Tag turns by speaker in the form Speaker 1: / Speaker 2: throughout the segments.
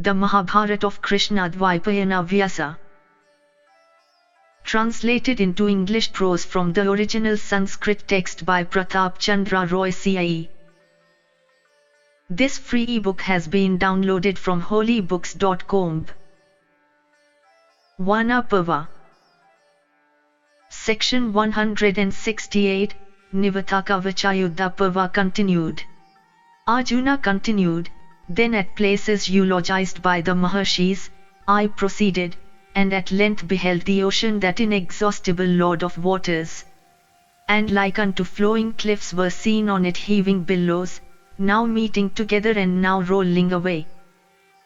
Speaker 1: The Mahabharata of Krishna-Dwaipayana Vyasa. Translated into English prose from the original Sanskrit text by Pratap Chandra Roy C.I.E. This free ebook has been downloaded from holybooks.com. Vana Parva. Section 168, Nivataka Vichayuddha Parva continued. Arjuna continued, then at places eulogized by the Maharshis, I proceeded, and at length beheld the ocean, that inexhaustible lord of waters. And like unto flowing cliffs were seen on it heaving billows, now meeting together and now rolling away.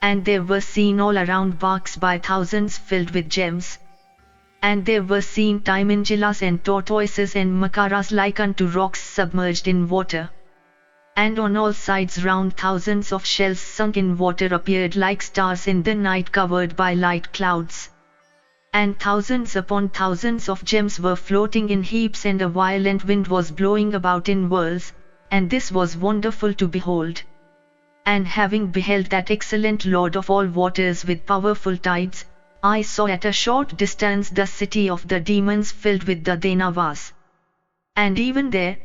Speaker 1: And there were seen all around barks by thousands filled with gems. And there were seen timinjalas and tortoises and makaras like unto rocks submerged in water. And on all sides round thousands of shells sunk in water appeared like stars in the night covered by light clouds. And thousands upon thousands of gems were floating in heaps, and a violent wind was blowing about in whirls, and this was wonderful to behold. And having beheld that excellent Lord of all waters with powerful tides, I saw at a short distance the city of the demons filled with the Danavas. And even there,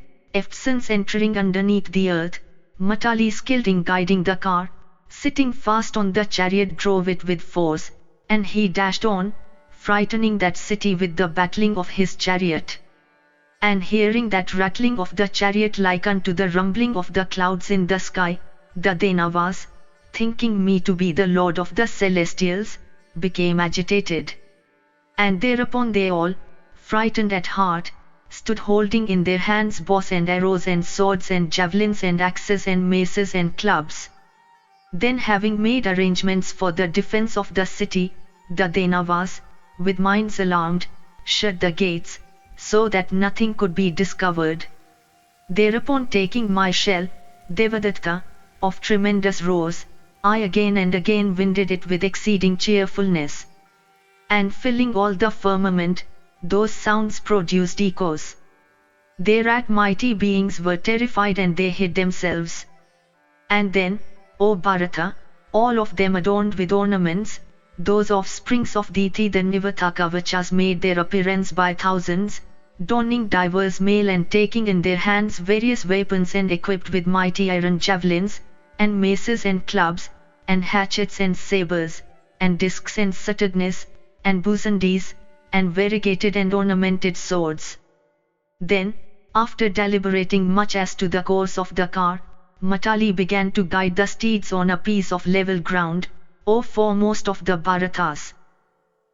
Speaker 1: since entering underneath the earth, Matali skilled in guiding the car, sitting fast on the chariot drove it with force, and he dashed on, frightening that city with the battling of his chariot. And hearing that rattling of the chariot like unto the rumbling of the clouds in the sky, the Danavas, thinking me to be the lord of the celestials, became agitated. And thereupon they all, frightened at heart, stood holding in their hands bows and arrows and swords and javelins and axes and maces and clubs. Then having made arrangements for the defense of the city, the Danavas, with minds alarmed, shut the gates, so that nothing could be discovered. Thereupon taking my shell, Devadatta, of tremendous roars, I again and again winded it with exceeding cheerfulness. And filling all the firmament, those sounds produced echoes. Thereat mighty beings were terrified and they hid themselves. And then, O Bharata, all of them adorned with ornaments, those offsprings of Diti the Nivatakavachas made their appearance by thousands, donning divers mail and taking in their hands various weapons and equipped with mighty iron javelins, and maces and clubs, and hatchets and sabres, and discs and satadnis, and buzundis, and variegated and ornamented swords. Then, after deliberating much as to the course of the car, Matali began to guide the steeds on a piece of level ground, O foremost of the Bharatas.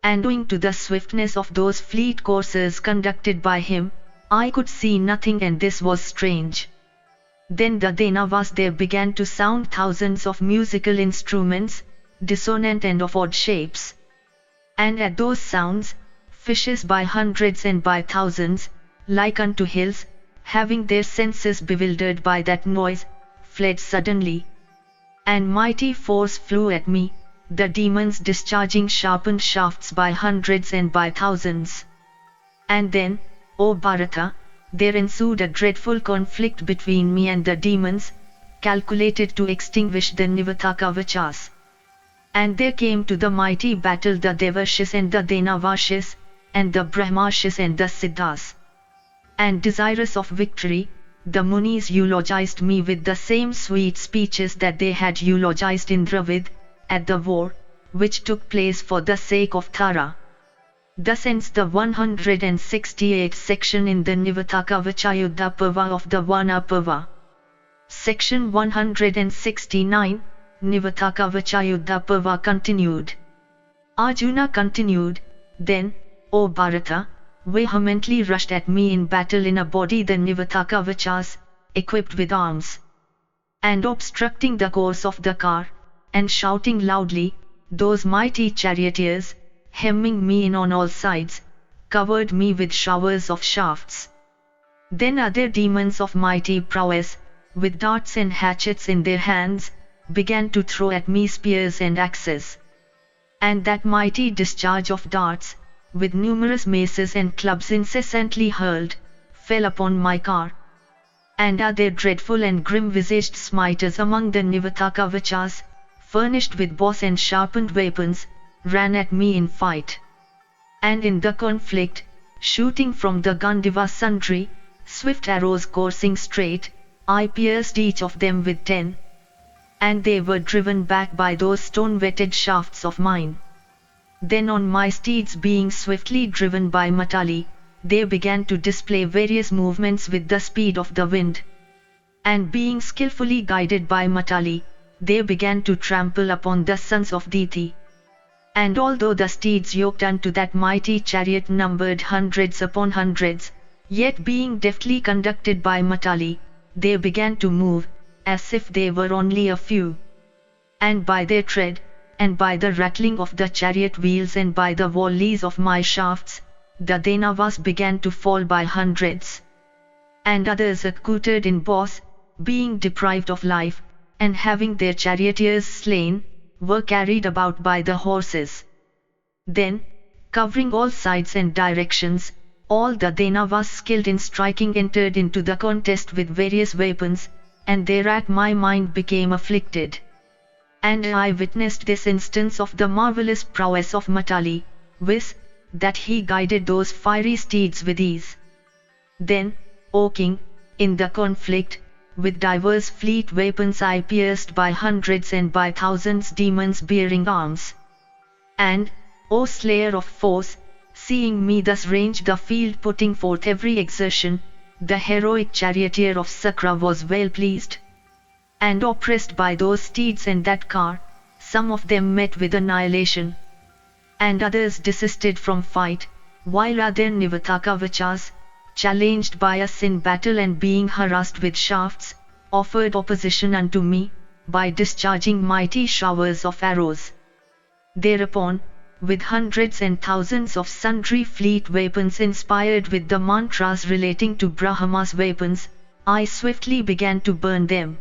Speaker 1: And owing to the swiftness of those fleet coursers conducted by him, I could see nothing, and this was strange. Then the Danavas there began to sound thousands of musical instruments, dissonant and of odd shapes. And at those sounds, fishes by hundreds and by thousands, like unto hills, having their senses bewildered by that noise, fled suddenly. And mighty force flew at me, the demons discharging sharpened shafts by hundreds and by thousands. And then, O Bharata, there ensued a dreadful conflict between me and the demons, calculated to extinguish the Nivatakavachas. And there came to the mighty battle the Devashis and the Danavashis, and the Brahmashis and the Siddhas. And desirous of victory, the Munis eulogized me with the same sweet speeches that they had eulogized Indra with, at the war, which took place for the sake of Thara. Thus ends the 168th section in the Nivataka Vichayuddha Parva of the Vana Parva. Section 169, Nivataka Vichayuddha Parva continued. Arjuna continued, then, O Bharata, vehemently rushed at me in battle in a body the Nivatakavachas, equipped with arms. And obstructing the course of the car, and shouting loudly, those mighty charioteers, hemming me in on all sides, covered me with showers of shafts. Then other demons of mighty prowess, with darts and hatchets in their hands, began to throw at me spears and axes. And that mighty discharge of darts, with numerous maces and clubs incessantly hurled, fell upon my car. And other dreadful and grim-visaged smiters among the Nivatakavachas, furnished with bows and sharpened weapons, ran at me in fight. And in the conflict, shooting from the Gandiva sundry, swift arrows coursing straight, I pierced each of them with 10. And they were driven back by those stone-whetted shafts of mine. Then on my steeds being swiftly driven by Matali, they began to display various movements with the speed of the wind. And being skillfully guided by Matali, they began to trample upon the sons of Diti. And although the steeds yoked unto that mighty chariot numbered hundreds upon hundreds, yet being deftly conducted by Matali, they began to move, as if they were only a few. And by their tread, and by the rattling of the chariot wheels and by the volleys of my shafts, the Danavas began to fall by hundreds. And others accoutred in bows, being deprived of life, and having their charioteers slain, were carried about by the horses. Then, covering all sides and directions, all the Danavas skilled in striking entered into the contest with various weapons, and thereat my mind became afflicted. And I witnessed this instance of the marvellous prowess of Matali, viz., that he guided those fiery steeds with ease. Then, O king, in the conflict, with divers fleet weapons I pierced by hundreds and by thousands demons bearing arms. And, O slayer of foes, seeing me thus range the field putting forth every exertion, the heroic charioteer of Sakra was well pleased. And oppressed by those steeds and that car, some of them met with annihilation. And others desisted from fight, while other Nivatakavachas, challenged by us in battle and being harassed with shafts, offered opposition unto me, by discharging mighty showers of arrows. Thereupon, with hundreds and thousands of sundry fleet weapons inspired with the mantras relating to Brahma's weapons, I swiftly began to burn them.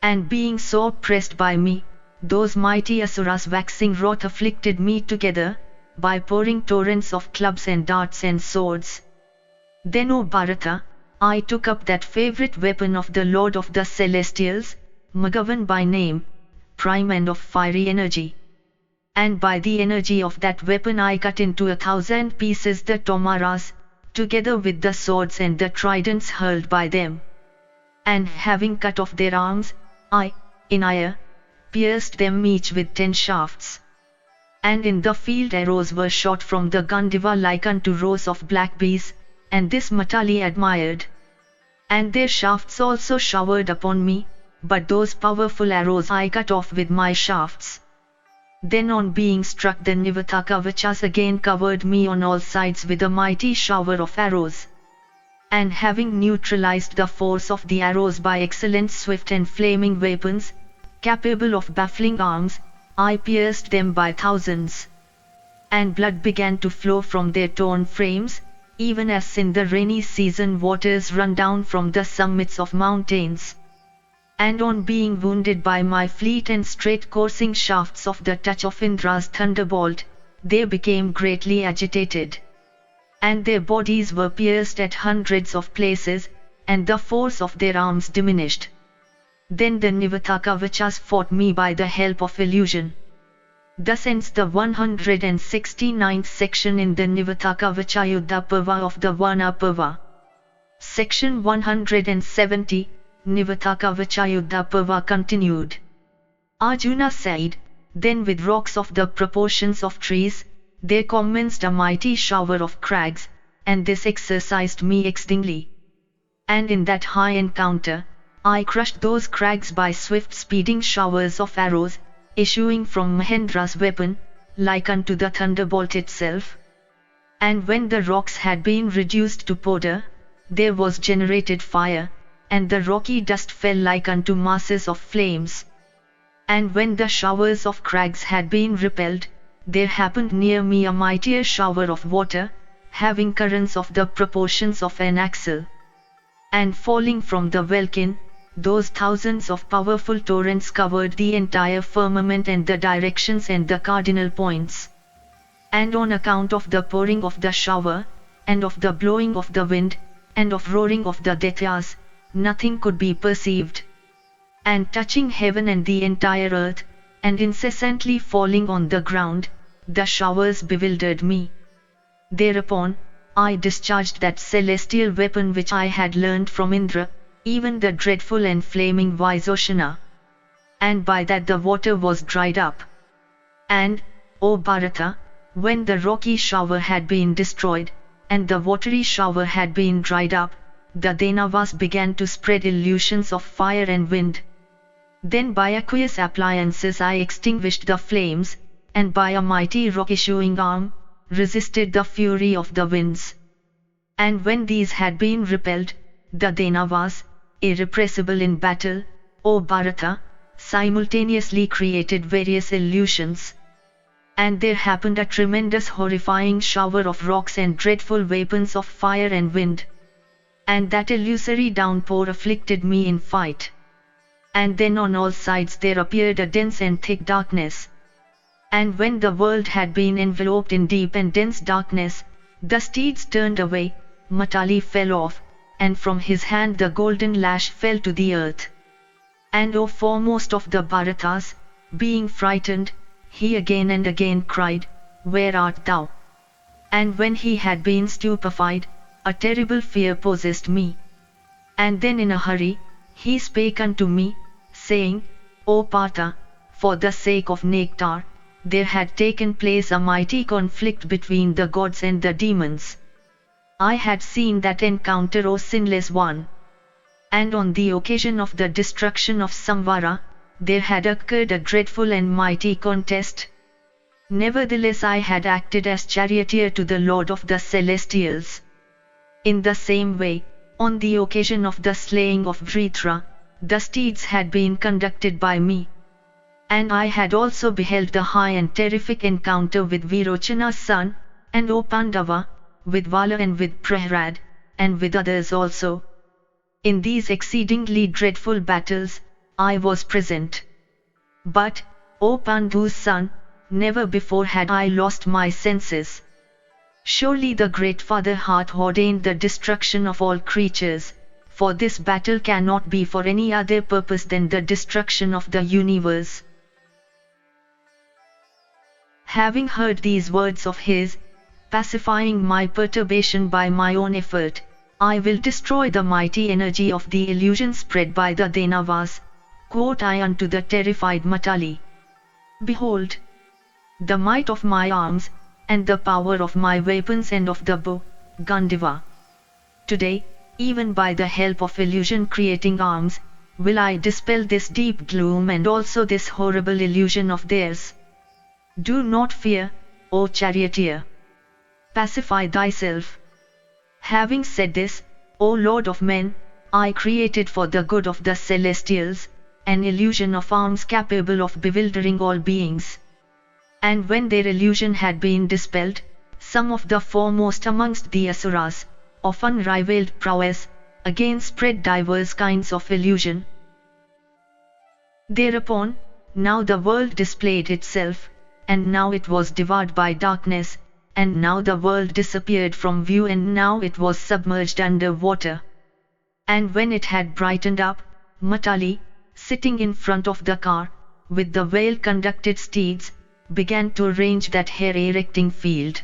Speaker 1: And being so pressed by me, those mighty asuras waxing wroth afflicted me together, by pouring torrents of clubs and darts and swords. Then O Bharata, I took up that favourite weapon of the Lord of the Celestials, Magavan by name, prime and of fiery energy. And by the energy of that weapon I cut into 1,000 pieces the tomaras, together with the swords and the tridents hurled by them. And having cut off their arms, I, in ire, pierced them each with 10 shafts. And in the field arrows were shot from the Gandiva like unto rows of black bees, and this Matali admired. And their shafts also showered upon me, but those powerful arrows I cut off with my shafts. Then on being struck the Nivatakavachas again covered me on all sides with a mighty shower of arrows. And having neutralized the force of the arrows by excellent swift and flaming weapons, capable of baffling arms, I pierced them by thousands. And blood began to flow from their torn frames, even as in the rainy season waters run down from the summits of mountains. And on being wounded by my fleet and straight coursing shafts of the touch of Indra's thunderbolt, they became greatly agitated. And their bodies were pierced at hundreds of places, and the force of their arms diminished. Then the Nivatakavachas fought me by the help of illusion. Thus ends the 169th section in the Nivatakavacha Yuddha Parva of the Vana Parva. Section 170, Nivatakavacha Yuddha Parva continued. Arjuna said, then with rocks of the proportions of trees, there commenced a mighty shower of crags, and this exercised me exceedingly. And in that high encounter, I crushed those crags by swift speeding showers of arrows, issuing from Mahendra's weapon, like unto the thunderbolt itself. And when the rocks had been reduced to powder, there was generated fire, and the rocky dust fell like unto masses of flames. And when the showers of crags had been repelled, there happened near me a mightier shower of water, having currents of the proportions of an axle. And falling from the welkin, those thousands of powerful torrents covered the entire firmament and the directions and the cardinal points. And on account of the pouring of the shower, and of the blowing of the wind, and of roaring of the Daityas, nothing could be perceived. And touching heaven and the entire earth, and incessantly falling on the ground, the showers bewildered me. Thereupon, I discharged that celestial weapon which I had learned from Indra, even the dreadful and flaming Vaisoshana. And by that the water was dried up. And, O Bharata, when the rocky shower had been destroyed, and the watery shower had been dried up, the Danavas began to spread illusions of fire and wind. Then by aqueous appliances I extinguished the flames, and by a mighty rock-issuing arm, resisted the fury of the winds. And when these had been repelled, the Danavas, irrepressible in battle, O Bharata, simultaneously created various illusions. And there happened a tremendous horrifying shower of rocks and dreadful weapons of fire and wind. And that illusory downpour afflicted me in fight. And then on all sides there appeared a dense and thick darkness. And when the world had been enveloped in deep and dense darkness, the steeds turned away, Matali fell off, and from his hand the golden lash fell to the earth. And O foremost of the Bharatas, being frightened, he again and again cried, "Where art thou?" And when he had been stupefied, a terrible fear possessed me. And then in a hurry, he spake unto me, saying, "O Partha, for the sake of nectar, there had taken place a mighty conflict between the gods and the demons. I had seen that encounter, O sinless one. And on the occasion of the destruction of Samvara, there had occurred a dreadful and mighty contest. Nevertheless I had acted as charioteer to the Lord of the Celestials. In the same way, on the occasion of the slaying of Vritra, the steeds had been conducted by me. And I had also beheld the high and terrific encounter with Virochana's son, and O Pandava, with Vala and with Prahrad, and with others also. In these exceedingly dreadful battles, I was present. But, O Pandhu's son, never before had I lost my senses. Surely the Great Father hath ordained the destruction of all creatures, for this battle cannot be for any other purpose than the destruction of the universe." Having heard these words of his, pacifying my perturbation by my own effort, I will destroy the mighty energy of the illusion spread by the Danavas, quote I unto the terrified Matali. Behold, the might of my arms, and the power of my weapons and of the bow, Gandiva. Today, even by the help of illusion-creating arms, will I dispel this deep gloom and also this horrible illusion of theirs. Do not fear, O charioteer. Pacify thyself. Having said this, O Lord of men, I created for the good of the Celestials, an illusion of arms capable of bewildering all beings. And when their illusion had been dispelled, some of the foremost amongst the Asuras, of unrivaled prowess, again spread divers kinds of illusion. Thereupon, now the world displayed itself, and now it was devoured by darkness, and now the world disappeared from view, and now it was submerged under water. And when it had brightened up, Matali, sitting in front of the car, with the well-conducted steeds, began to arrange that hair-erecting field.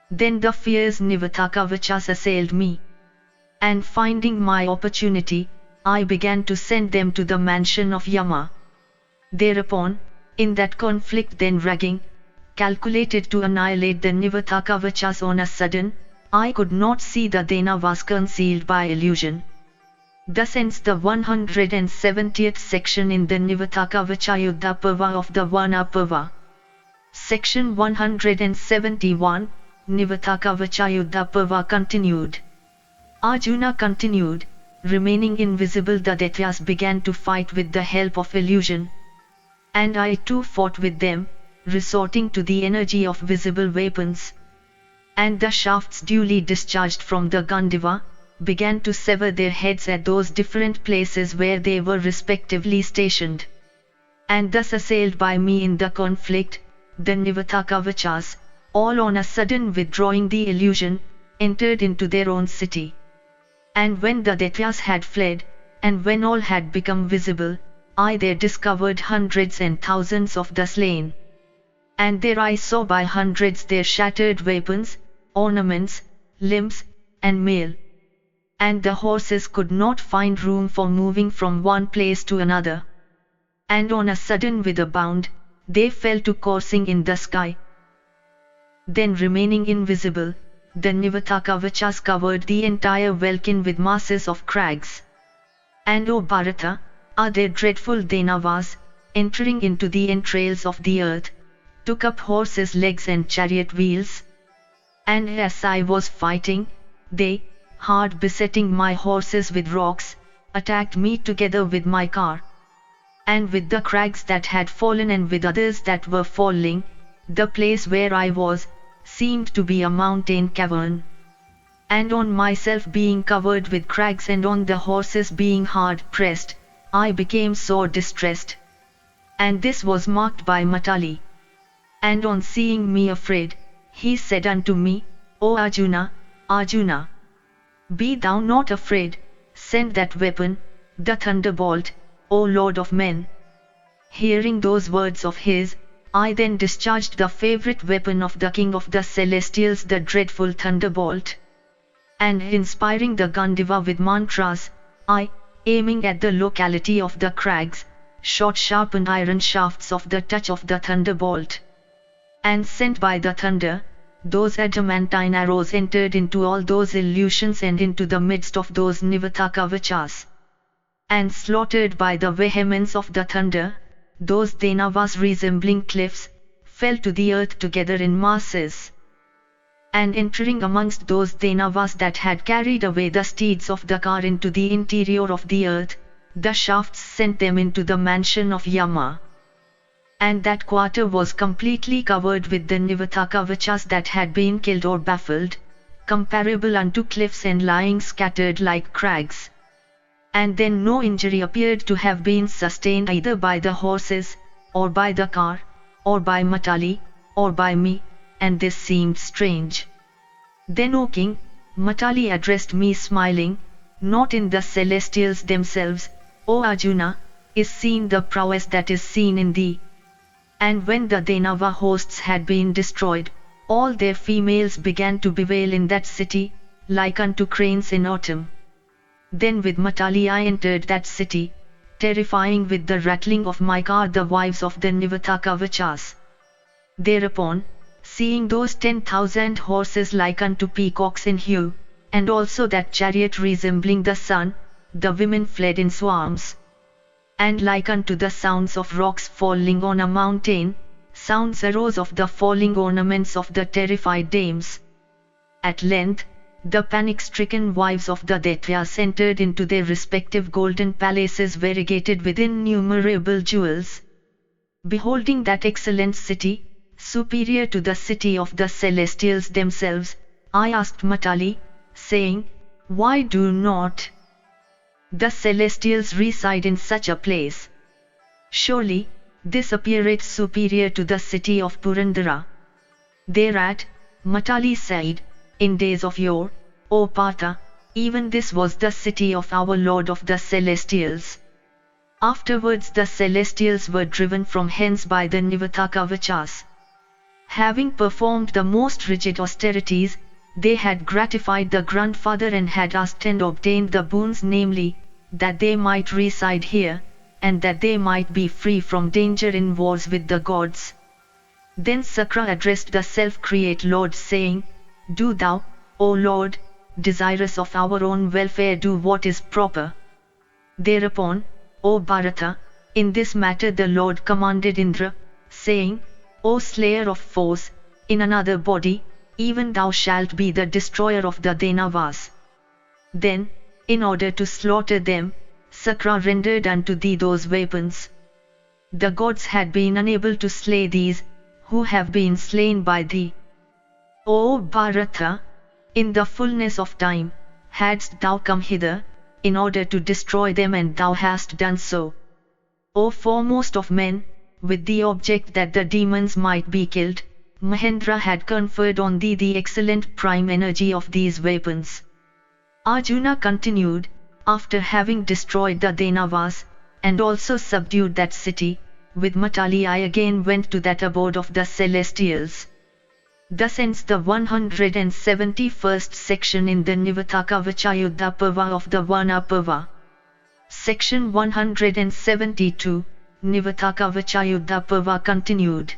Speaker 1: Then the fierce Nivathakavachas assailed me. And finding my opportunity, I began to send them to the mansion of Yama. Thereupon, in that conflict then raging, calculated to annihilate the Nivathakavachas on a sudden, I could not see the Danavas concealed by illusion. Thus ends the 170th section in the Nivathakavacha Parva of the Vana Parva. Section 171, Nivathakavacha Parva continued. Arjuna continued, remaining invisible the Daityas began to fight with the help of illusion. And I too fought with them, resorting to the energy of visible weapons. And the shafts duly discharged from the Gandiva, began to sever their heads at those different places where they were respectively stationed. And thus assailed by me in the conflict, the Nivathakavachas, all on a sudden withdrawing the illusion, entered into their own city. And when the Daityas had fled, and when all had become visible, I there discovered hundreds and thousands of the slain. And there I saw by hundreds their shattered weapons, ornaments, limbs, and mail. And the horses could not find room for moving from one place to another. And on a sudden with a bound, they fell to coursing in the sky. Then remaining invisible, the Nivatakavachas covered the entire welkin with masses of crags. And O Bharata, are there dreadful Danavas, entering into the entrails of the earth, took up horses' legs and chariot wheels? And as I was fighting, they, hard besetting my horses with rocks, attacked me together with my car. And with the crags that had fallen and with others that were falling, the place where I was, seemed to be a mountain cavern. And on myself being covered with crags and on the horses being hard pressed, I became sore distressed. And this was marked by Matali. And on seeing me afraid, he said unto me, O Arjuna, Arjuna, be thou not afraid, send that weapon, the thunderbolt, O Lord of men. Hearing those words of his, I then discharged the favorite weapon of the King of the Celestials, the dreadful thunderbolt. And inspiring the Gandiva with mantras, I, aiming at the locality of the crags, shot sharpened iron shafts of the touch of the thunderbolt. And sent by the thunder, those adamantine arrows entered into all those illusions and into the midst of those Nivatakavachas. And slaughtered by the vehemence of the thunder, those Danavas resembling cliffs, fell to the earth together in masses. And entering amongst those Danavas that had carried away the steeds of the car into the interior of the earth, the shafts sent them into the mansion of Yama. And that quarter was completely covered with the Nivatakavachas that had been killed or baffled, comparable unto cliffs and lying scattered like crags. And then no injury appeared to have been sustained either by the horses, or by the car, or by Matali, or by me, and this seemed strange. Then O King, Matali addressed me smiling, not in the celestials themselves, O Arjuna, is seen the prowess that is seen in thee. And when the Danava hosts had been destroyed, all their females began to bewail in that city, like unto cranes in autumn. Then with Matali I entered that city, terrifying with the rattling of my car the wives of the Nivatakavachas. Thereupon, seeing those 10,000 horses like unto peacocks in hue, and also that chariot resembling the sun, the women fled in swarms. And like unto the sounds of rocks falling on a mountain, sounds arose of the falling ornaments of the terrified dames. At length, the panic-stricken wives of the Daityas entered into their respective golden palaces variegated with innumerable jewels. Beholding that excellent city, superior to the city of the celestials themselves, I asked Matali, saying, why do not the celestials reside in such a place? Surely, this appeareth superior to the city of Purandara. Thereat, Matali said, in days of yore, O Partha, even this was the city of our Lord of the Celestials. Afterwards the Celestials were driven from hence by the Nivatakavachas. Having performed the most rigid austerities, they had gratified the grandfather and had asked and obtained the boons, namely, that they might reside here, and that they might be free from danger in wars with the gods. Then Sakra addressed the self-create Lord, saying, do thou, O Lord, desirous of our own welfare, do what is proper. Thereupon, O Bharata, in this matter the Lord commanded Indra, saying, O slayer of foes, in another body, even thou shalt be the destroyer of the Danavas. Then, in order to slaughter them, Sakra rendered unto thee those weapons. The gods had been unable to slay these, who have been slain by thee. O Bharata, in the fullness of time, hadst thou come hither, in order to destroy them, and thou hast done so. O foremost of men, with the object that the demons might be killed, Mahendra had conferred on thee the excellent prime energy of these weapons. Arjuna continued, after having destroyed the Danavas, and also subdued that city. With Matali I again went to that abode of the celestials. Thus ends the 171st section in the Nivataka Vichayuddha Parva of the Vana Parva. Section 172, Nivataka Vichayuddha Parva continued.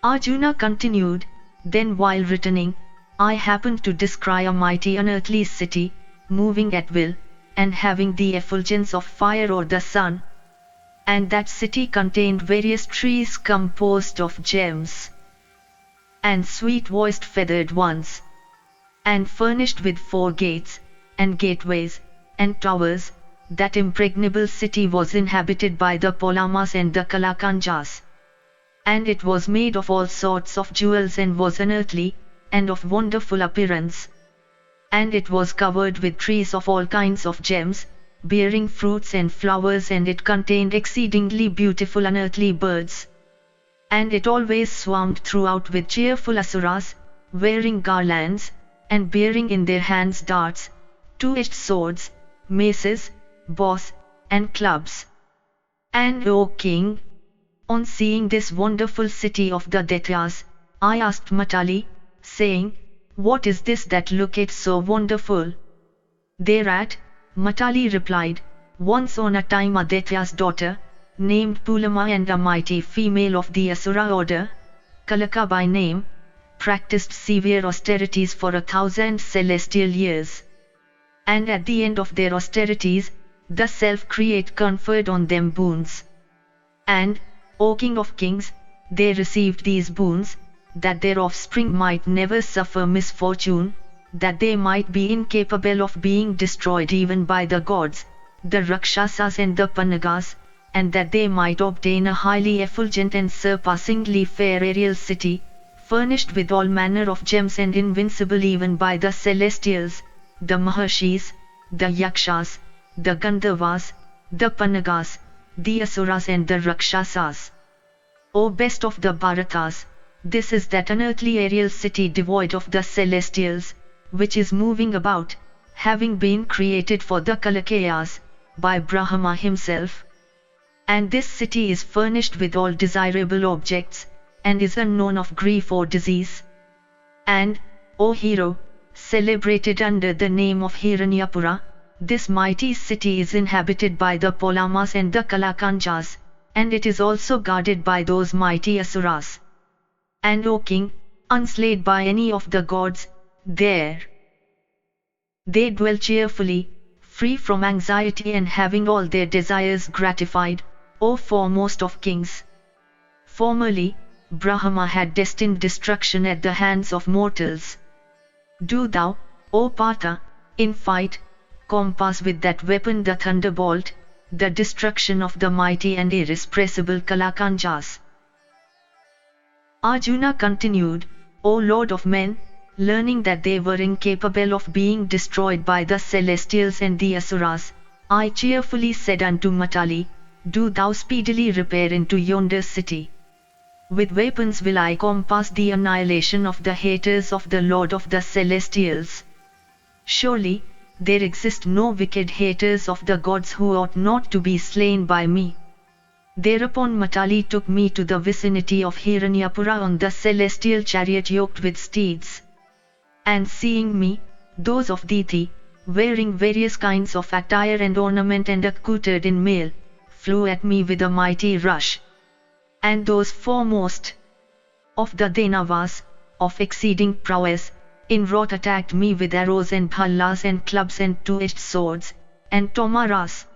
Speaker 1: Arjuna continued, then while returning, I happened to descry a mighty unearthly city, moving at will, and having the effulgence of fire or the sun. And that city contained various trees composed of gems, and sweet-voiced feathered ones, and furnished with 4 gates, and gateways, and towers. That impregnable city was inhabited by the Polamas and the Kalakanjas. And it was made of all sorts of jewels and was unearthly, and of wonderful appearance. And it was covered with trees of all kinds of gems, bearing fruits and flowers, and it contained exceedingly beautiful unearthly birds. And it always swarmed throughout with cheerful asuras, wearing garlands, and bearing in their hands darts, 2-edged swords, maces, bows, and clubs. And O king, on seeing this wonderful city of the Daityas, I asked Matali, saying, what is this that looketh so wonderful? Thereat, Matali replied, once on a time a Daitya's daughter, named Pulama, and a mighty female of the Asura order, Kalaka by name, practiced severe austerities for 1,000 celestial years. And at the end of their austerities, the self-create conferred on them boons. And, O King of Kings, they received these boons, that their offspring might never suffer misfortune, that they might be incapable of being destroyed even by the gods, the Rakshasas and the Panagas, and that they might obtain a highly effulgent and surpassingly fair aerial city, furnished with all manner of gems and invincible even by the celestials, the Maharshis, the Yakshas, the Gandharvas, the Panagas, the Asuras and the Rakshasas. O best of the Bharatas, this is that unearthly aerial city devoid of the celestials, which is moving about, having been created for the Kalakayas, by Brahma himself. And this city is furnished with all desirable objects, and is unknown of grief or disease. And, O hero, celebrated under the name of Hiranyapura, this mighty city is inhabited by the Polamas and the Kalakanjas, and it is also guarded by those mighty Asuras. And O king, unslayed by any of the gods, there they dwell cheerfully, free from anxiety and having all their desires gratified, O foremost of kings. Formerly, Brahma had destined destruction at the hands of mortals. Do thou, O Partha, in fight, compass with that weapon the thunderbolt, the destruction of the mighty and irrepressible Kalakanjas. Arjuna continued, O Lord of men, learning that they were incapable of being destroyed by the celestials and the Asuras, I cheerfully said unto Matali, do thou speedily repair into yonder city. With weapons will I compass the annihilation of the haters of the Lord of the Celestials. Surely, there exist no wicked haters of the gods who ought not to be slain by me. Thereupon Matali took me to the vicinity of Hiranyapura on the celestial chariot yoked with steeds. And seeing me, those of Diti, wearing various kinds of attire and ornament and accoutred in mail, flew at me with a mighty rush. And those foremost of the Danavas, of exceeding prowess, in wrath attacked me with arrows and bhallas and clubs and 2-edged swords, and tomaras.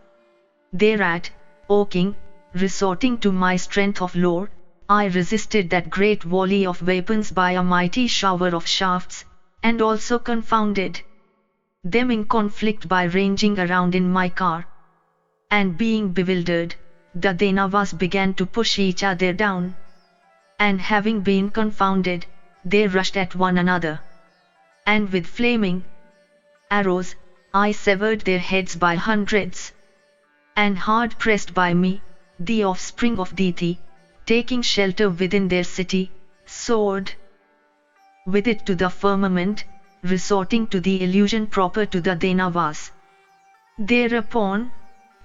Speaker 1: Thereat, O king, resorting to my strength of lore, I resisted that great volley of weapons by a mighty shower of shafts, and also confounded them in conflict by ranging around in my car. And being bewildered, the Danavas began to push each other down. And having been confounded, they rushed at one another. And with flaming arrows, I severed their heads by hundreds. And hard pressed by me, the offspring of Diti, taking shelter within their city, soared with it to the firmament, resorting to the illusion proper to the Danavas. Thereupon,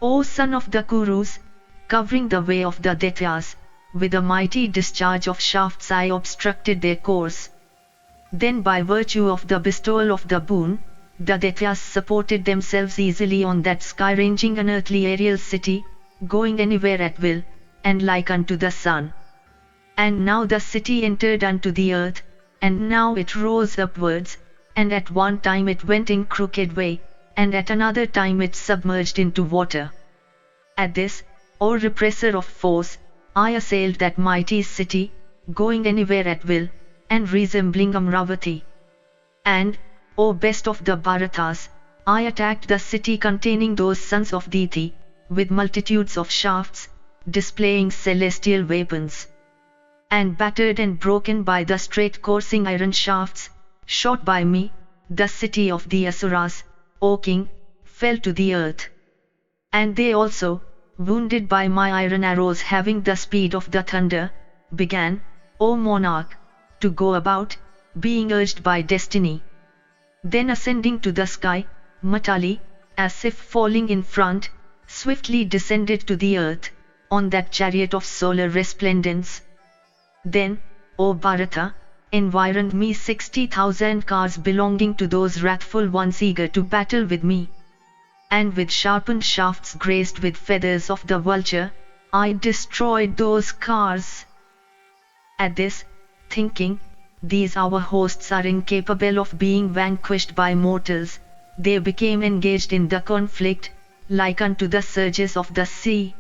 Speaker 1: O son of the Kurus, covering the way of the Daityas, with a mighty discharge of shafts I obstructed their course. Then by virtue of the bestowal of the boon, the Daityas supported themselves easily on that sky-ranging unearthly aerial city, going anywhere at will, and like unto the sun. And now the city entered unto the earth, and now it rose upwards, and at one time it went in crooked way, and at another time it submerged into water. At this, O repressor of force, I assailed that mighty city, going anywhere at will, and resembling Amravati. And, O best of the Bharatas, I attacked the city containing those sons of Diti, with multitudes of shafts, displaying celestial weapons. And battered and broken by the straight coursing iron shafts, shot by me, the city of the Asuras, O king, fell to the earth. And they also, wounded by my iron arrows having the speed of the thunder, began, O monarch, to go about, being urged by destiny. Then ascending to the sky, Matali, as if falling in front, swiftly descended to the earth, on that chariot of solar resplendence. Then, O Bharata, environed me 60,000 cars belonging to those wrathful ones eager to battle with me. And with sharpened shafts graced with feathers of the vulture, I destroyed those cars. At this, thinking, these our hosts are incapable of being vanquished by mortals, they became engaged in the conflict, like unto the surges of the sea.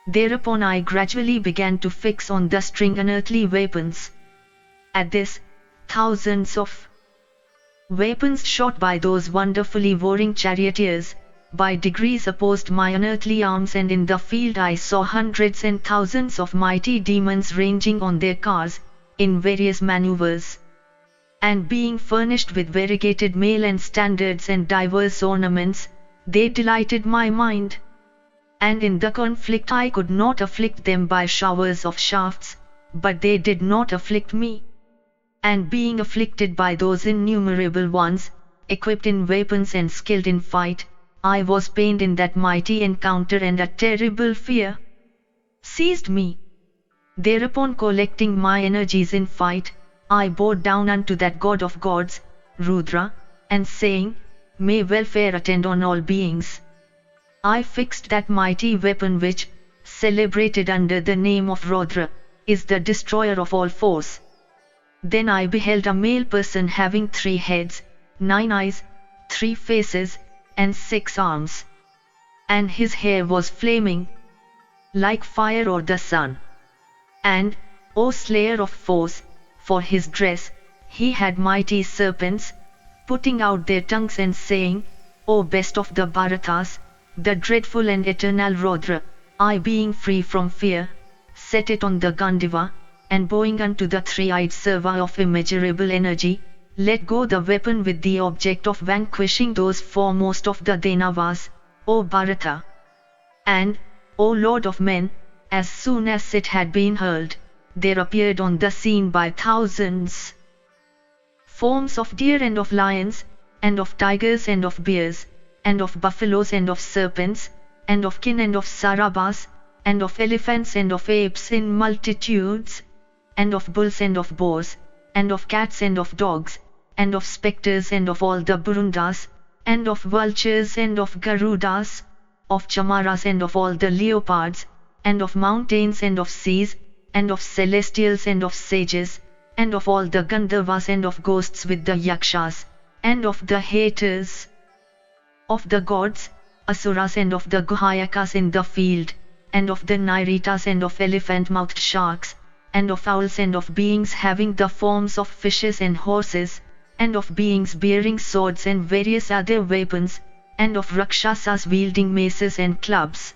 Speaker 1: Thereupon I gradually began to fix on the string unearthly weapons. At this, thousands of weapons shot by those wonderfully warring charioteers, by degrees opposed my unearthly arms, and in the field I saw hundreds and thousands of mighty demons ranging on their cars, in various maneuvers. And being furnished with variegated mail and standards and diverse ornaments, they delighted my mind. And in the conflict I could not afflict them by showers of shafts, but they did not afflict me. And being afflicted by those innumerable ones, equipped in weapons and skilled in fight, I was pained in that mighty encounter, and a terrible fear seized me. Thereupon collecting my energies in fight, I bore down unto that god of gods, Rudra, and saying, May welfare attend on all beings, I fixed that mighty weapon which, celebrated under the name of Rudra, is the destroyer of all foes. Then I beheld a male person having 3 heads, 9 eyes, 3 faces, and 6 arms. And his hair was flaming, like fire or the sun. And, O slayer of foes, for his dress, he had mighty serpents, putting out their tongues and saying, O best of the Bharatas, the dreadful and eternal Rudra, I being free from fear, set it on the Gandiva, and bowing unto the 3-eyed serva of immeasurable energy, let go the weapon with the object of vanquishing those foremost of the Danavas, O Bharata. And, O Lord of men, as soon as it had been hurled, there appeared on the scene by thousands forms of deer and of lions, and of tigers and of bears, and of buffaloes and of serpents, and of kin and of sarabas, and of elephants and of apes in multitudes, and of bulls and of boars, and of cats and of dogs, and of spectres and of all the burundas, and of vultures and of garudas, of chamaras and of all the leopards, and of mountains and of seas, and of celestials and of sages, and of all the Gandharvas and of ghosts with the yakshas, and of the haters of the gods, asuras and of the guhayakas in the field, and of the nairitas and of elephant-mouthed sharks, and of owls and of beings having the forms of fishes and horses, and of beings bearing swords and various other weapons, and of rakshasas wielding maces and clubs.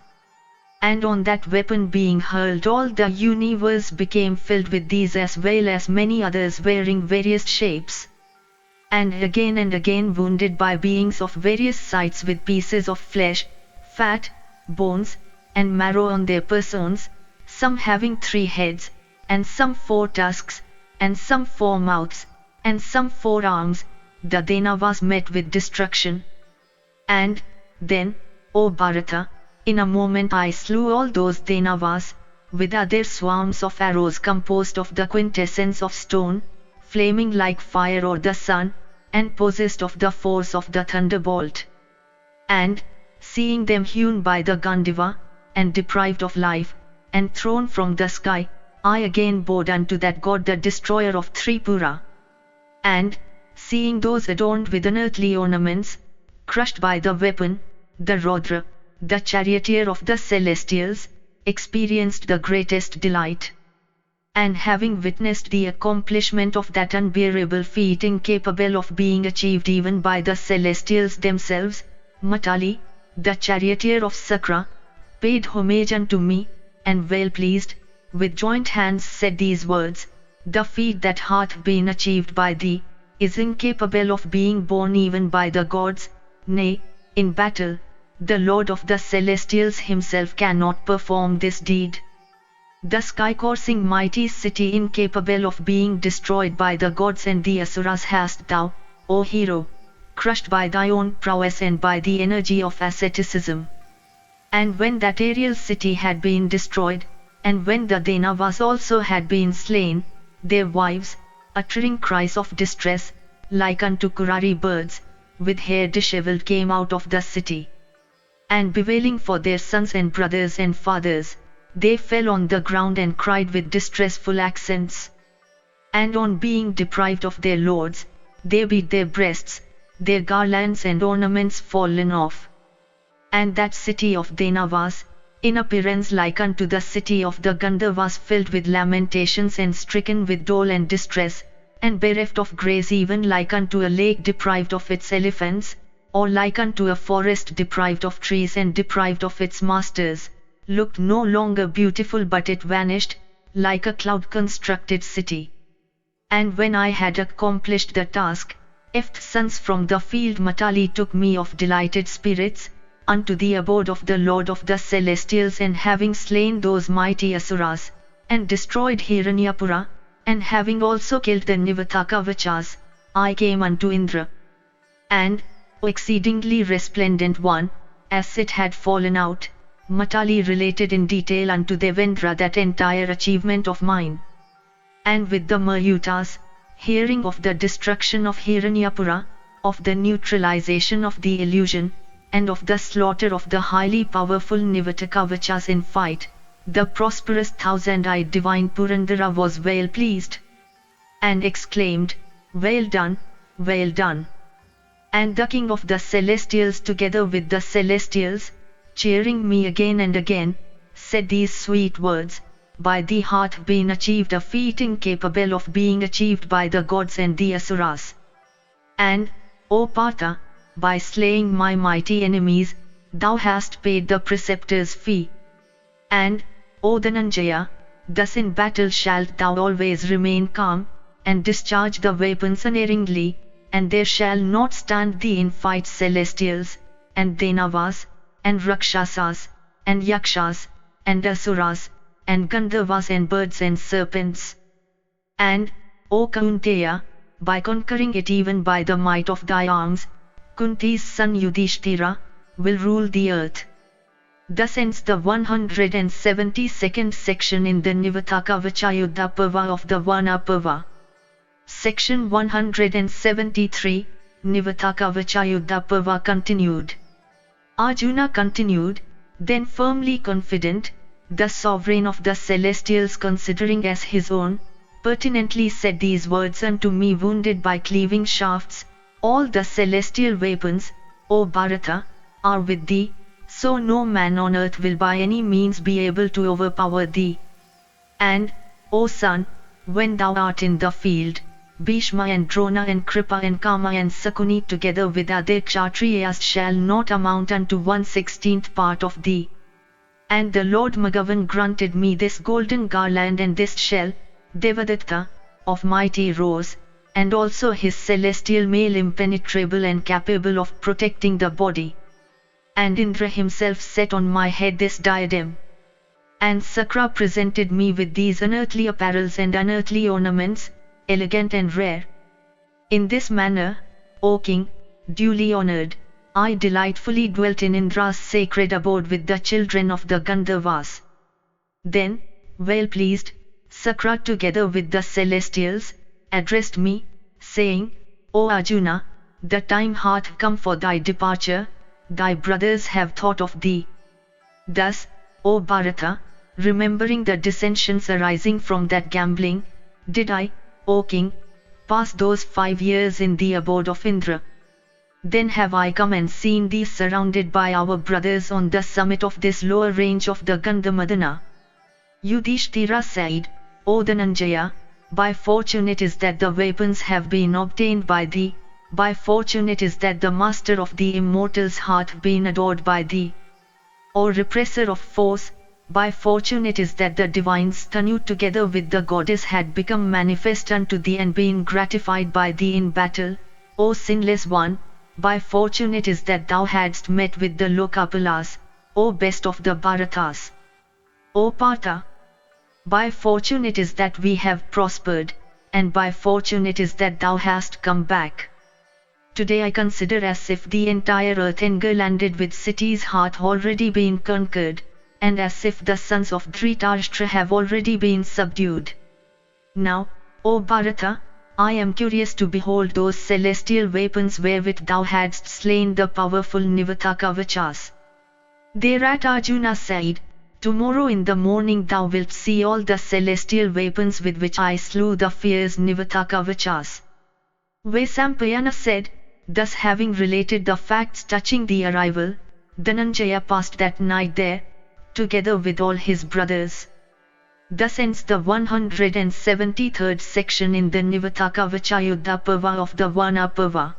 Speaker 1: And on that weapon being hurled, all the universe became filled with these, as well as many others wearing various shapes. And again wounded by beings of various sides with pieces of flesh, fat, bones, and marrow on their persons, some having 3 heads, and some 4 tusks, and some 4 mouths, and some 4 arms, the Danavas met with destruction. And, then, O Bharata, in a moment I slew all those Danavas, with other swarms of arrows composed of the quintessence of stone, flaming like fire or the sun, and possessed of the force of the thunderbolt. And, seeing them hewn by the Gandiva, and deprived of life, and thrown from the sky, I again bowed unto that god the destroyer of Tripura. And, seeing those adorned with unearthly ornaments, crushed by the weapon, the Rodra, the charioteer of the celestials, experienced the greatest delight. And having witnessed the accomplishment of that unbearable feat incapable of being achieved even by the celestials themselves, Matali, the charioteer of Sakra, paid homage unto me, and well pleased, with joint hands said these words, The feat that hath been achieved by thee, is incapable of being borne even by the gods, nay, in battle, the Lord of the Celestials himself cannot perform this deed. The sky-coursing mighty city incapable of being destroyed by the gods and the asuras hast thou, O hero, crushed by thy own prowess and by the energy of asceticism. And when that aerial city had been destroyed, and when the Danavas also had been slain, their wives, uttering cries of distress, like unto curari birds, with hair dishevelled came out of the city. And bewailing for their sons and brothers and fathers, they fell on the ground and cried with distressful accents. And on being deprived of their lords, they beat their breasts, their garlands and ornaments fallen off. And that city of Danavas, in appearance like unto the city of the Gandharvas, filled with lamentations and stricken with dole and distress, and bereft of grace, even like unto a lake deprived of its elephants, or like unto a forest deprived of trees and deprived of its masters, looked no longer beautiful, but it vanished, like a cloud-constructed city. And when I had accomplished the task, if sons from the field Matali took me of delighted spirits, unto the abode of the Lord of the Celestials, and having slain those mighty Asuras, and destroyed Hiranyapura, and having also killed the Nivatakavachas, I came unto Indra. And, O exceedingly resplendent one, as it had fallen out, Matali related in detail unto Devendra that entire achievement of mine. And with the Mayutas, hearing of the destruction of Hiranyapura, of the neutralization of the illusion, and of the slaughter of the highly powerful Nivatakavachas in fight, the prosperous thousand-eyed divine Purandara was well pleased, and exclaimed, Well done, well done. And the king of the celestials together with the celestials, cheering me again and again, said these sweet words, By thee hath been achieved a feat incapable of being achieved by the gods and the asuras. And, O Partha, by slaying my mighty enemies, thou hast paid the preceptor's fee. And, O Dhananjaya, thus in battle shalt thou always remain calm, and discharge the weapons unerringly, and there shall not stand thee in fight celestials, and Danavas, and Rakshasas, and Yakshas, and Asuras, and Gandharvas and birds and serpents. And, O Kaunteya, by conquering it even by the might of thy arms, Kunti's son Yudhishthira, will rule the earth. Thus ends the 172nd section in the Nivatakavachayuddha Parva of the Vana Parva. Section 173, Nivatakavachayuddha Parva continued. Arjuna continued, then firmly confident, the sovereign of the celestials considering as his own, pertinently said these words unto me, wounded by cleaving shafts, all the celestial weapons, O Bharata, are with thee, so no man on earth will by any means be able to overpower thee. And, O son, when thou art in the field, Bhishma and Drona and Kripa and Kama and Sakuni together with other Kshatriyas shall not amount unto 1/16th part of thee. And the Lord Magavan granted me this golden garland and this shell, Devadatta, of mighty rose, and also his celestial mail impenetrable and capable of protecting the body. And Indra himself set on my head this diadem. And Sakra presented me with these unearthly apparels and unearthly ornaments, elegant and rare. In this manner, O King, duly honored, I delightfully dwelt in Indra's sacred abode with the children of the Gandharvas. Then, well pleased, Sakra together with the celestials, addressed me, saying, O Arjuna, the time hath come for thy departure, thy brothers have thought of thee. Thus, O Bharata, remembering the dissensions arising from that gambling, did I, O king, pass those 5 years in the abode of Indra. Then have I come and seen thee surrounded by our brothers on the summit of this lower range of the Gandhamadana. Yudhishthira said, O Dhananjaya, by fortune it is that the weapons have been obtained by thee, by fortune it is that the master of the immortals hath been adored by thee. O repressor of foes, by fortune it is that the divine Stanu together with the goddess had become manifest unto thee and been gratified by thee in battle, O sinless one, by fortune it is that thou hadst met with the Lokapalas, O best of the Bharatas. O Partha, by fortune it is that we have prospered, and by fortune it is that thou hast come back. Today I consider as if the entire earth engarlanded with cities hath already been conquered, and as if the sons of Dhritarashtra have already been subdued. Now, O Bharata, I am curious to behold those celestial weapons wherewith thou hadst slain the powerful Nivatakavachas. Thereat Arjuna said, Tomorrow in the morning thou wilt see all the celestial weapons with which I slew the fierce Nivatakavachas. Vaisampayana said, thus having related the facts touching the arrival, Dhananjaya passed that night there, together with all his brothers. Thus ends the 173rd section in the Nivatakavachayuddha Parva of the Vana Parva.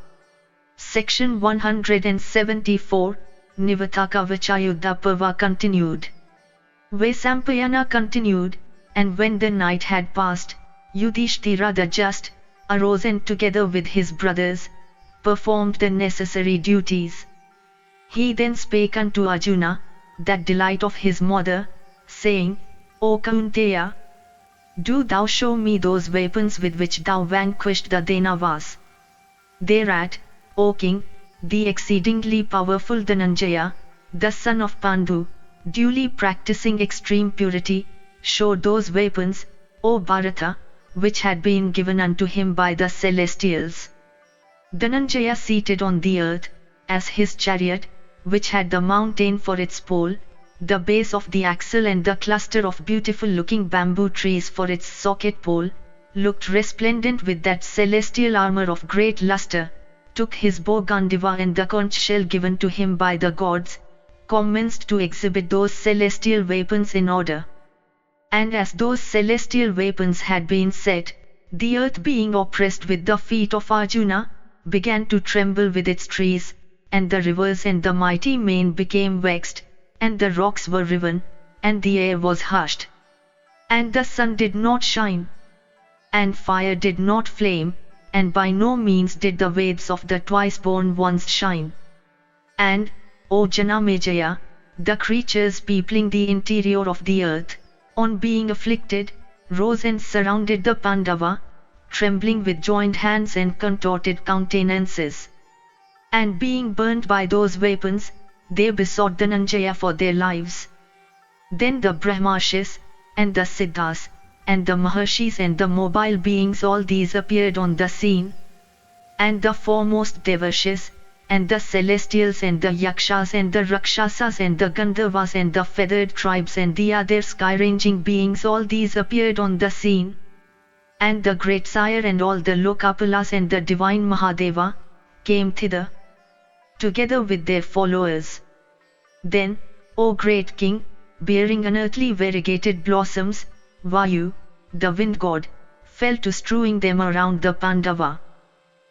Speaker 1: Section 174, Nivatakavachayuddha Parva continued. Vaisampayana continued, and when the night had passed, Yudhishthira the just, arose and together with his brothers, performed the necessary duties. He then spake unto Arjuna, that delight of his mother, saying, O Kaunteya, do thou show me those weapons with which thou vanquished the Danavas. Thereat, O king, the exceedingly powerful Dhananjaya, the son of Pandu, duly practicing extreme purity, showed those weapons, O Bharata, which had been given unto him by the celestials. Dhananjaya seated on the earth, as his chariot, which had the mountain for its pole, the base of the axle and the cluster of beautiful-looking bamboo trees for its socket pole, looked resplendent with that celestial armor of great luster, took his bow Gandiva and the conch shell given to him by the gods, commenced to exhibit those celestial weapons in order. And as those celestial weapons had been set, the earth being oppressed with the feet of Arjuna, began to tremble with its trees, and the rivers and the mighty main became vexed, and the rocks were riven, and the air was hushed. And the sun did not shine, and fire did not flame, and by no means did the Veds of the twice-born ones shine. And, O Janamejaya, the creatures peopling the interior of the earth, on being afflicted, rose and surrounded the Pandava, trembling with joined hands and contorted countenances. And being burnt by those weapons, they besought Dhananjaya for their lives. Then the Brahmarshis, and the Siddhas, and the Maharshis and the mobile beings, all these appeared on the scene. And the foremost Devarshis, and the celestials and the Yakshas and the Rakshasas and the Gandharvas and the feathered tribes and the other sky-ranging beings, all these appeared on the scene. And the great sire and all the Lokapalas and the divine Mahadeva, came thither, together with their followers. Then, O great king, bearing unearthly variegated blossoms, Vayu, the wind god, fell to strewing them around the Pandava.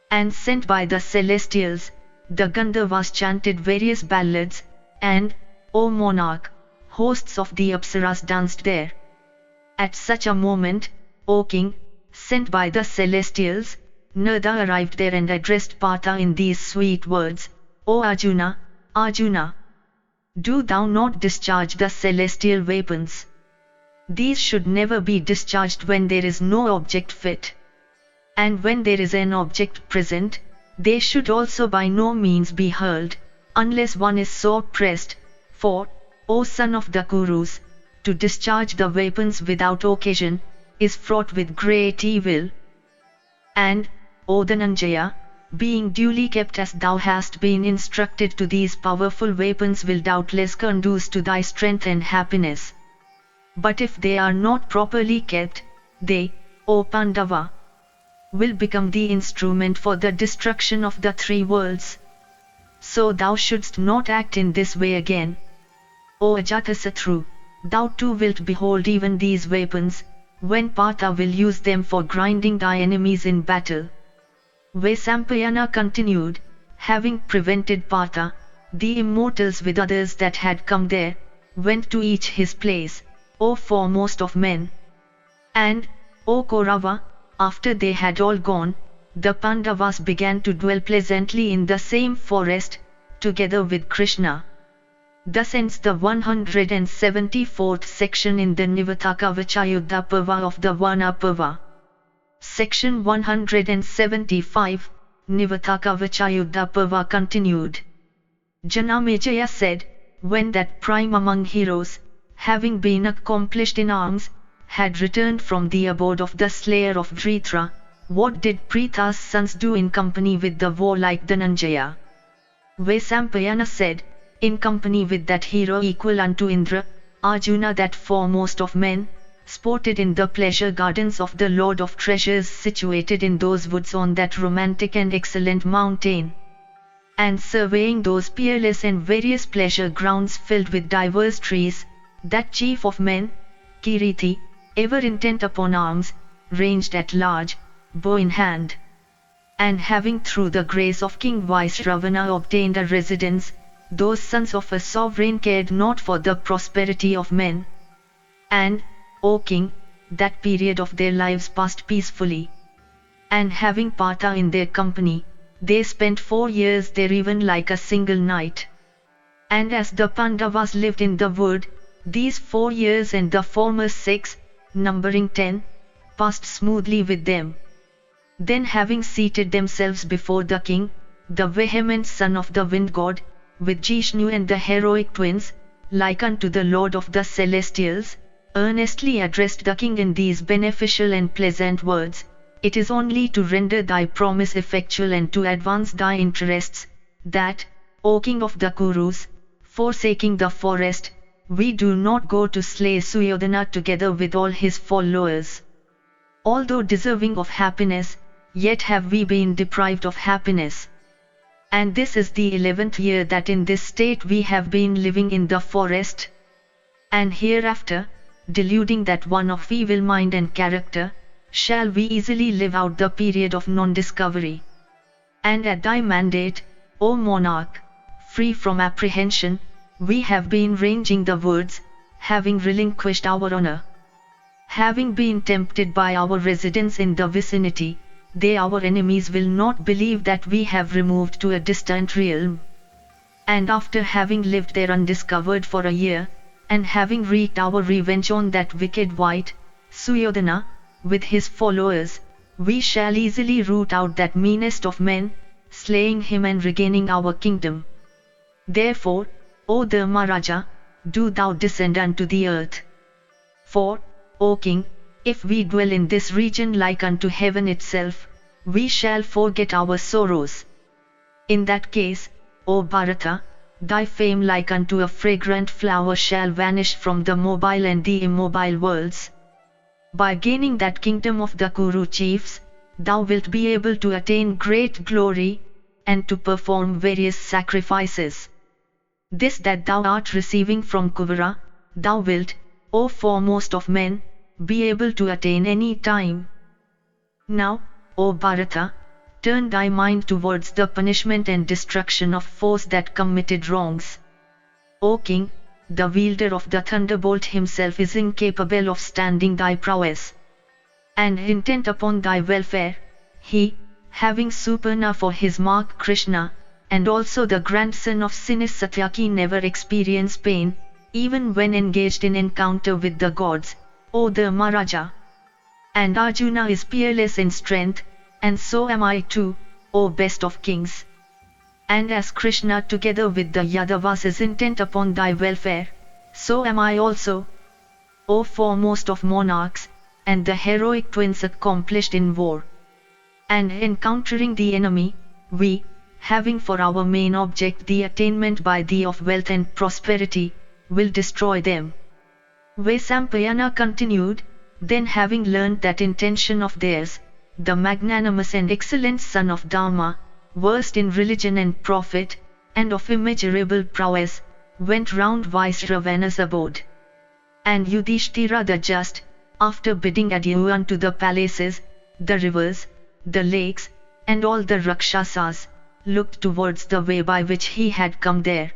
Speaker 1: And sent by the celestials, the Gandharvas chanted various ballads, and, O monarch, hosts of the Apsaras danced there. At such a moment, O king, sent by the celestials, Narada arrived there and addressed Partha in these sweet words, O Arjuna, Arjuna, do thou not discharge the celestial weapons. These should never be discharged when there is no object fit. And when there is an object present, they should also by no means be hurled, unless one is sore pressed, for, O son of the Kurus, to discharge the weapons without occasion, is fraught with great evil. And, O Dhananjaya, being duly kept as thou hast been instructed to these powerful weapons will doubtless conduce to thy strength and happiness. But if they are not properly kept, they, O Pandava, will become the instrument for the destruction of the three worlds. So thou shouldst not act in this way again. O Ajatasatru, thou too wilt behold even these weapons, when Partha will use them for grinding thy enemies in battle. Vaisampayana continued, having prevented Partha, the immortals with others that had come there, went to each his place, O foremost of men. And, O Kaurava, after they had all gone, the Pandavas began to dwell pleasantly in the same forest, together with Krishna. Thus ends the 174th section in the Nivataka Vichayuddha Parva of the Vana Parva. Section 175, Nivataka Vichayuddha Parva continued. Janamejaya said, when that prime among heroes, having been accomplished in arms, had returned from the abode of the slayer of Vritra, what did Pritha's sons do in company with the warlike Dhananjaya? Vaisampayana said, in company with that hero equal unto Indra, Arjuna that foremost of men, sported in the pleasure gardens of the Lord of Treasures situated in those woods on that romantic and excellent mountain. And surveying those peerless and various pleasure grounds filled with diverse trees, that chief of men, Kiriti, ever intent upon arms, ranged at large, bow in hand. And having through the grace of King Vaisravana obtained a residence, those sons of a sovereign cared not for the prosperity of men. And, O King, that period of their lives passed peacefully. And having Partha in their company, they spent 4 years there even like a single night. And as the Pandavas lived in the wood, these 4 years and the former 6, numbering 10, passed smoothly with them. Then having seated themselves before the king, the vehement son of the wind god, with Jishnu and the heroic twins, like unto the Lord of the celestials, earnestly addressed the king in these beneficial and pleasant words, it is only to render thy promise effectual and to advance thy interests, that, O king of the Kurus, forsaking the forest, we do not go to slay Suyodhana together with all his followers. Although deserving of happiness, yet have we been deprived of happiness. And this is the 11th year that in this state we have been living in the forest. And hereafter, deluding that one of evil mind and character, shall we easily live out the period of non-discovery. And at thy mandate, O monarch, free from apprehension, we have been ranging the woods, having relinquished our honor. Having been tempted by our residence in the vicinity, they our enemies will not believe that we have removed to a distant realm. And after having lived there undiscovered for a year, and having wreaked our revenge on that wicked wight, Suyodhana, with his followers, we shall easily root out that meanest of men, slaying him and regaining our kingdom. Therefore, O Dharmaraja, do thou descend unto the earth. For, O king, if we dwell in this region like unto heaven itself, we shall forget our sorrows. In that case, O Bharata, thy fame like unto a fragrant flower shall vanish from the mobile and the immobile worlds. By gaining that kingdom of the Kuru chiefs, thou wilt be able to attain great glory, and to perform various sacrifices. This that thou art receiving from Kuvara, thou wilt, O foremost of men, be able to attain any time. Now, O Bharata, turn thy mind towards the punishment and destruction of foes that committed wrongs. O king, the wielder of the thunderbolt himself is incapable of standing thy prowess. And intent upon thy welfare, he, having Suparna for his mark Krishna, and also the grandson of Sinis Satyaki never experience pain, even when engaged in encounter with the gods, O Dharmaraja. And Arjuna is peerless in strength, and so am I too, O best of kings. And as Krishna together with the Yadavas is intent upon thy welfare, so am I also, O foremost of monarchs, and the heroic twins accomplished in war. And encountering the enemy, we, having for our main object the attainment by thee of wealth and prosperity, will destroy them. Vaisampayana continued, then having learnt that intention of theirs, the magnanimous and excellent son of Dharma, versed in religion and profit, and of immeasurable prowess, went round Vaisravana's abode. And Yudhishthira the just, after bidding adieu unto the palaces, the rivers, the lakes, and all the Rakshasas, looked towards the way by which he had come there.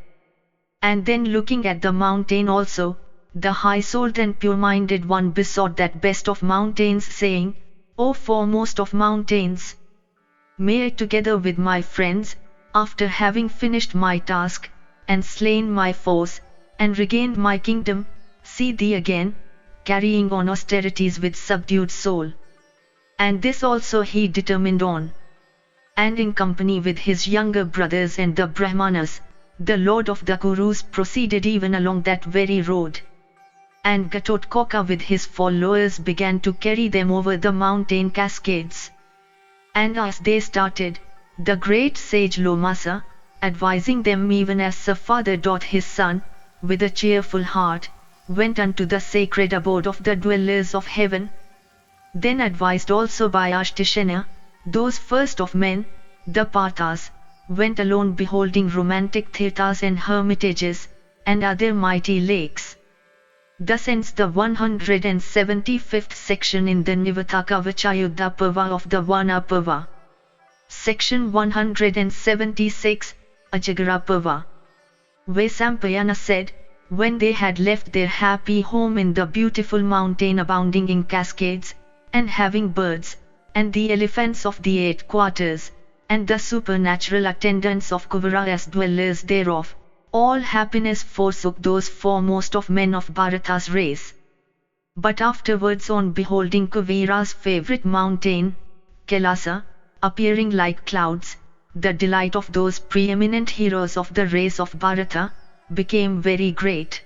Speaker 1: And then looking at the mountain also, the high-souled and pure-minded one besought that best of mountains, saying, O foremost of mountains! May I together with my friends, after having finished my task, and slain my foes, and regained my kingdom, see thee again, carrying on austerities with subdued soul. And this also he determined on. And in company with his younger brothers and the Brahmanas, the lord of the Kurus proceeded even along that very road. And Gatotkaca with his followers began to carry them over the mountain cascades. And as they started, the great sage Lomasa, advising them even as a father doth his son, with a cheerful heart, went unto the sacred abode of the dwellers of heaven. Then advised also by Ashtashena, those first of men, the Parthas, went alone beholding romantic theatres and hermitages, and other mighty lakes. Thus ends the 175th section in the Nivataka Vachayuddha Parva of the Vana Parva. Section 176, Ajagara Parva. Vaisampayana said, when they had left their happy home in the beautiful mountain abounding in cascades, and having birds, and the elephants of the 8 quarters, and the supernatural attendants of Kuvara as dwellers thereof, all happiness forsook those foremost of men of Bharata's race. But afterwards on beholding Kuvira's favourite mountain, Kailasa, appearing like clouds, the delight of those preeminent heroes of the race of Bharata, became very great.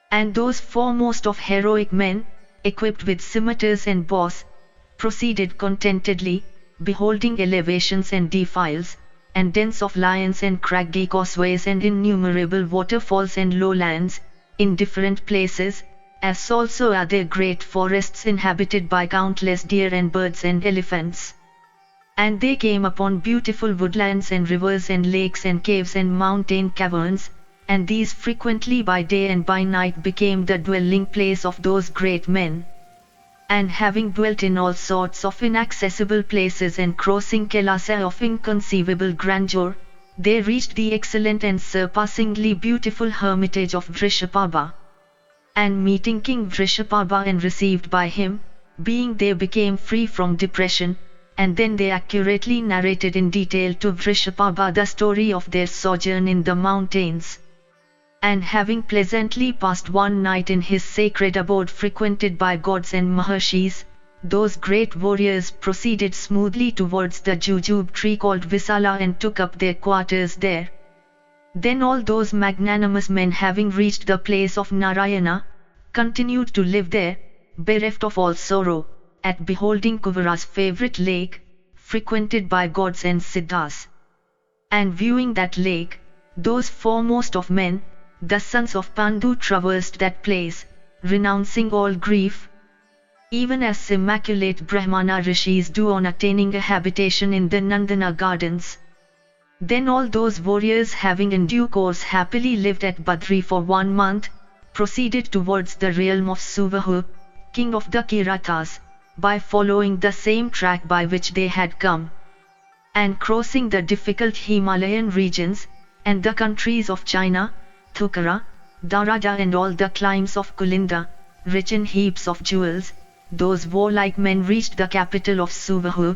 Speaker 1: And those foremost of heroic men, equipped with scimitars and bows, proceeded contentedly, beholding elevations and defiles, and dens of lions and craggy causeways and innumerable waterfalls and lowlands, in different places, as also are there great forests inhabited by countless deer and birds and elephants. And they came upon beautiful woodlands and rivers and lakes and caves and mountain caverns, and these frequently by day and by night became the dwelling place of those great men. And having dwelt in all sorts of inaccessible places and crossing Kailasa of inconceivable grandeur, they reached the excellent and surpassingly beautiful hermitage of Vrishabhava. And meeting King Vrishabhava and received by him, being they became free from depression, and then they accurately narrated in detail to Vrishabhava the story of their sojourn in the mountains. And having pleasantly passed one night in his sacred abode frequented by gods and maharshis, those great warriors proceeded smoothly towards the jujube tree called Visala and took up their quarters there. Then all those magnanimous men having reached the place of Narayana, continued to live there, bereft of all sorrow, at beholding Kuvara's favourite lake, frequented by gods and siddhas. And viewing that lake, those foremost of men, the sons of Pandu traversed that place, renouncing all grief, even as immaculate Brahmana rishis do on attaining a habitation in the Nandana gardens. Then all those warriors having in due course happily lived at Badri for 1 month, proceeded towards the realm of Suvahu, king of the Kiratas, by following the same track by which they had come. And crossing the difficult Himalayan regions, and the countries of China, Thukara, Darada and all the climes of Kulinda, rich in heaps of jewels, those warlike men reached the capital of Suvahu.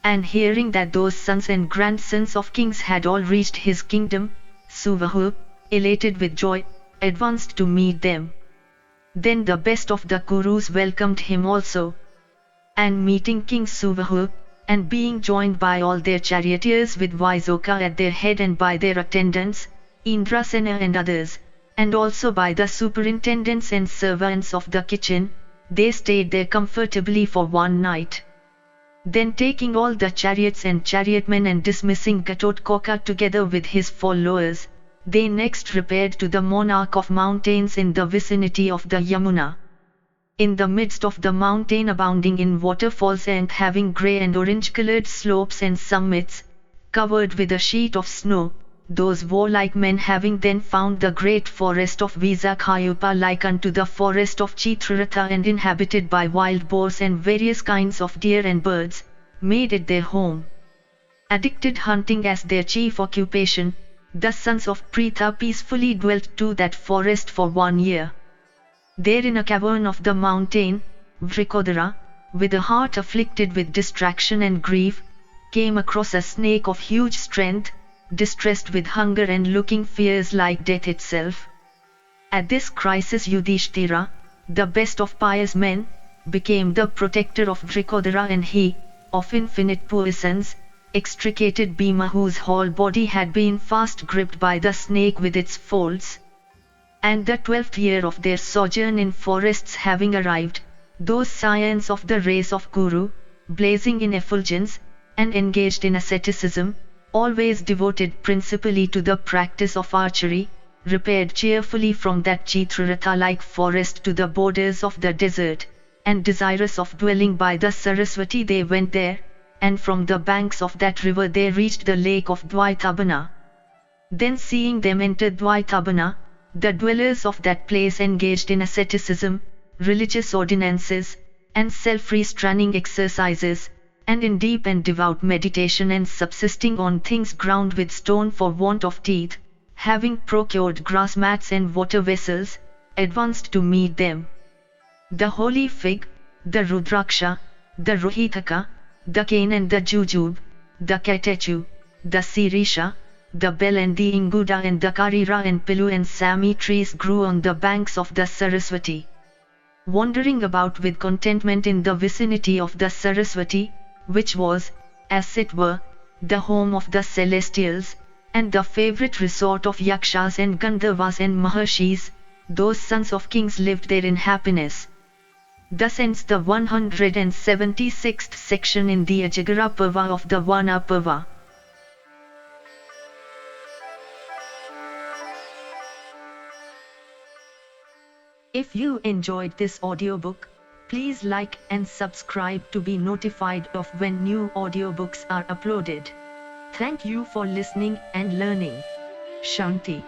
Speaker 1: And hearing that those sons and grandsons of kings had all reached his kingdom, Suvahu, elated with joy, advanced to meet them. Then the best of the Kurus welcomed him also. And meeting King Suvahu, and being joined by all their charioteers with Vaizoka at their head and by their attendants, Indrasena and others, and also by the superintendents and servants of the kitchen, they stayed there comfortably for one night. Then taking all the chariots and chariotmen and dismissing Gatotkaca together with his followers, they next repaired to the monarch of mountains in the vicinity of the Yamuna. In the midst of the mountain abounding in waterfalls and having grey and orange-coloured slopes and summits, covered with a sheet of snow, those warlike men having then found the great forest of Visakhayupa like unto the forest of Chitraratha and inhabited by wild boars and various kinds of deer and birds, made it their home. Addicted hunting as their chief occupation, the sons of Pritha peacefully dwelt to that forest for 1 year. There in a cavern of the mountain, Vrikodara, with a heart afflicted with distraction and grief, came across a snake of huge strength, distressed with hunger and looking fierce like death itself. At this crisis Yudhishthira, the best of pious men, became the protector of Vrikodara, and he, of infinite puissance, extricated Bhima, whose whole body had been fast gripped by the snake with its folds. And the 12th year of their sojourn in forests having arrived, those scions of the race of Kuru, blazing in effulgence, and engaged in asceticism, always devoted principally to the practice of archery, repaired cheerfully from that Chitraratha-like forest to the borders of the desert, and desirous of dwelling by the Saraswati they went there, and from the banks of that river they reached the lake of Dvaitabana. Then seeing them enter Dvaitabana, the dwellers of that place engaged in asceticism, religious ordinances, and self-restraining exercises, and in deep and devout meditation and subsisting on things ground with stone for want of teeth, having procured grass mats and water vessels, advanced to meet them. The holy fig, the Rudraksha, the Rohitaka, the cane and the jujube, the Katechu, the Sirisha, the bell and the Inguda and the Karira and Pilu and Sami trees grew on the banks of the Saraswati. Wandering about with contentment in the vicinity of the Saraswati, which was, as it were, the home of the celestials, and the favorite resort of Yakshas and Gandharvas and Maharshis, those sons of kings lived there in happiness. Thus ends the 176th section in the Ajagara Parva of the Vana Parva. If you enjoyed this audiobook, please like and subscribe to be notified of when new audiobooks are uploaded. Thank you for listening and learning. Shanti.